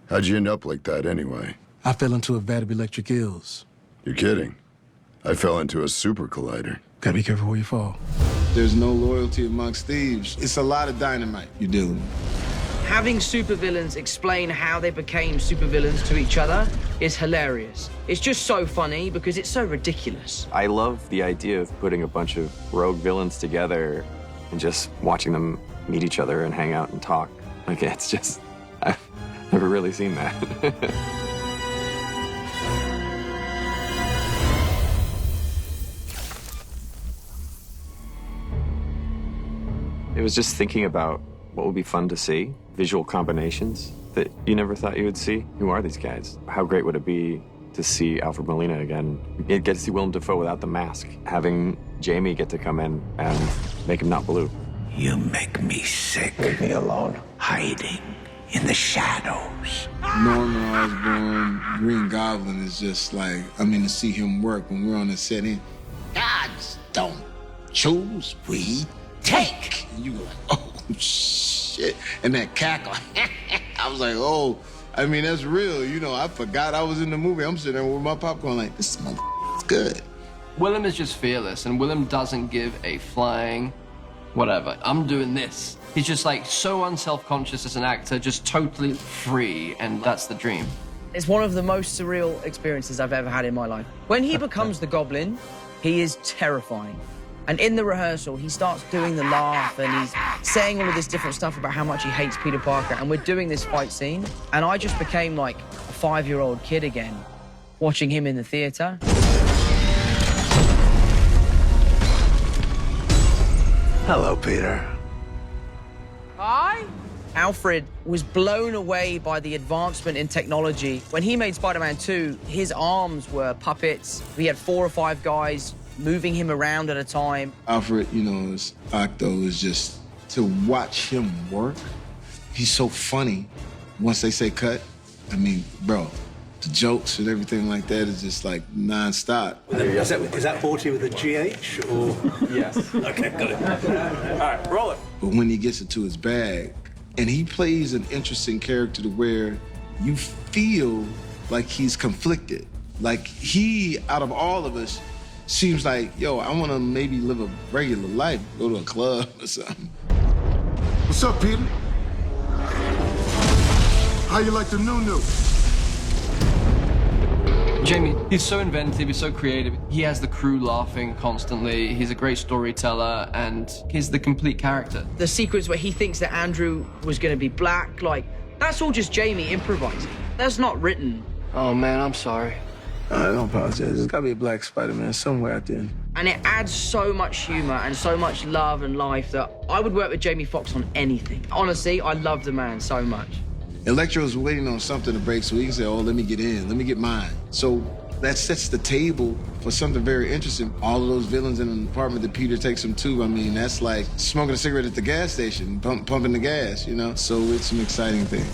How'd you end up like that anyway? I fell into a vat of electric eels. You're kidding. I fell into a super collider. Gotta be careful where you fall. There's no loyalty amongst thieves. It's a lot of dynamite you're dealing with. Having supervillains explain how they became supervillains to each other is hilarious. It's just so funny because it's so ridiculous. I love the idea of putting a bunch of rogue villains together and just watching them meet each other and hang out and talk. Like, it's just, I've never really seen that. It was just thinking about what would be fun to see, visual combinations that you never thought you would see. Who are these guys? How great would it be to see Alfred Molina again? You get to see Willem Dafoe without the mask, having Jamie get to come in and make him not blue. You make me sick. Leave me alone. Hiding in the shadows. Norman Osborn, Green Goblin is just like, I mean, to see him work when we're on the set in, gods don't choose, we take. And you go like, oh, shit. And that cackle. I was like, oh, I mean, that's real. You know, I forgot I was in the movie. I'm sitting there with my popcorn like, this motherfucker's good. Willem is just fearless, and Willem doesn't give a flying whatever. I'm doing this. He's just like so unself-conscious as an actor, just totally free, and that's the dream. It's one of the most surreal experiences I've ever had in my life. When he becomes the Goblin, he is terrifying. And in the rehearsal, he starts doing the laugh and he's saying all of this different stuff about how much he hates Peter Parker. And we're doing this fight scene. And I just became like a 5-year-old kid again, watching him in the theater. Hello, Peter. Hi. Alfred was blown away by the advancement in technology. When he made Spider-Man 2, his arms were puppets. We had 4 or 5 guys moving him around at a time. Alfred, you know, as Octo is just, to watch him work, he's so funny. Once they say cut, I mean, bro, the jokes and everything like that is just like nonstop. Is that 40 with a GH or? Yes. Okay, got it. All right, roll it. But when he gets into his bag, and he plays an interesting character to where you feel like he's conflicted. Like he, out of all of us, seems like, yo, I want to maybe live a regular life, go to a club or something. What's up, Peter? How you like the new? Jamie, he's so inventive, he's so creative. He has the crew laughing constantly. He's a great storyteller, and he's the complete character. The sequence where he thinks that Andrew was going to be black, like, that's all just Jamie improvising. That's not written. Oh, man, I'm sorry. I don't apologize. There's gotta be a black Spider-Man somewhere out there. And it adds so much humor and so much love and life that I would work with Jamie Foxx on anything. Honestly, I love the man so much. Electro's waiting on something to break so he can say, oh, let me get in, let me get mine. So that sets the table for something very interesting. All of those villains in an apartment that Peter takes him to, I mean, that's like smoking a cigarette at the gas station, pumping the gas, you know? So it's an exciting thing.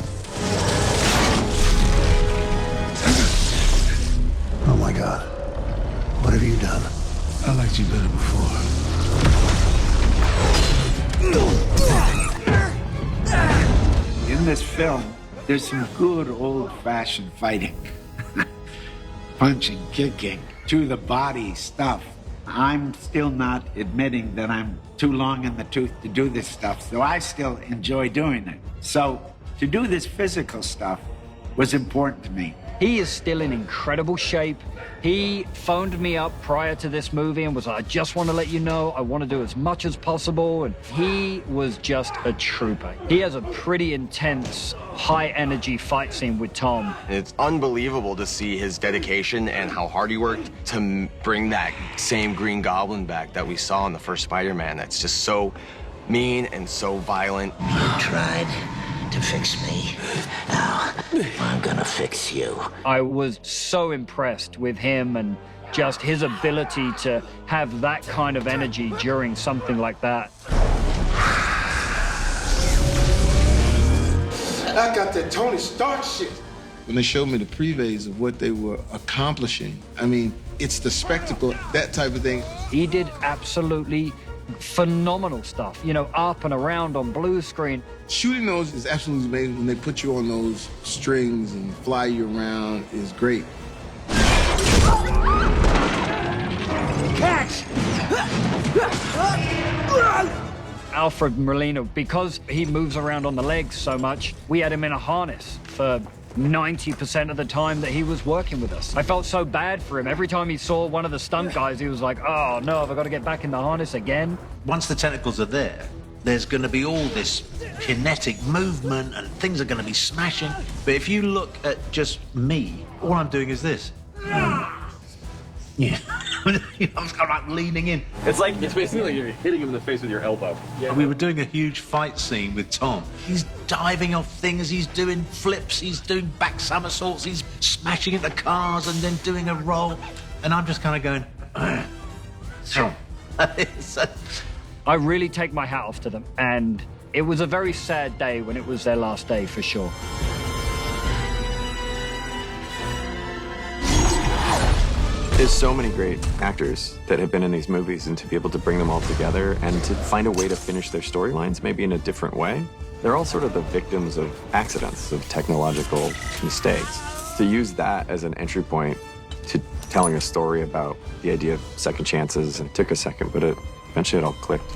Oh my God. What have you done? I liked you better before. In this film, there's some good old-fashioned fighting. Punching, kicking, to the body stuff. I'm still not admitting that I'm too long in the tooth to do this stuff, so I still enjoy doing it. So to do this physical stuff was important to me. He is still in incredible shape. He phoned me up prior to this movie and was like, I just want to let you know I want to do as much as possible. And he was just a trooper. He has a pretty intense, high-energy fight scene with Tom. It's unbelievable to see his dedication and how hard he worked to bring that same Green Goblin back that we saw in the first Spider-Man. That's just so mean and so violent. You tried to fix me. Now, I'm gonna fix you. I was so impressed with him and just his ability to have that kind of energy during something like that. I got that Tony Stark shit. When they showed me the previews of what they were accomplishing, I mean, it's the spectacle, that type of thing. He did absolutely phenomenal stuff, you know, up and around on blue screen. Shooting those is absolutely amazing. When they put you on those strings and fly you around is great. Catch! Alfred Molina, because he moves around on the legs so much, we had him in a harness for 90% of the time that he was working with us. I felt so bad for him. Every time he saw one of the stunt guys, he was like, oh no, have I got to get back in the harness again? Once the tentacles are there, there's going to be all this kinetic movement and things are going to be smashing. But if you look at just me, all I'm doing is this. Yeah. I'm like leaning in. It's basically like you're hitting him in the face with your elbow. Yeah. We were doing a huge fight scene with Tom. He's diving off things, he's doing flips, he's doing back somersaults, he's smashing into cars and then doing a roll. And I'm just kind of going, I really take my hat off to them. And it was a very sad day when it was their last day, for sure. There's so many great actors that have been in these movies, and to be able to bring them all together and to find a way to finish their storylines maybe in a different way. They're all sort of the victims of accidents, of technological mistakes. To use that as an entry point to telling a story about the idea of second chances, and it took a second, but eventually it all clicked.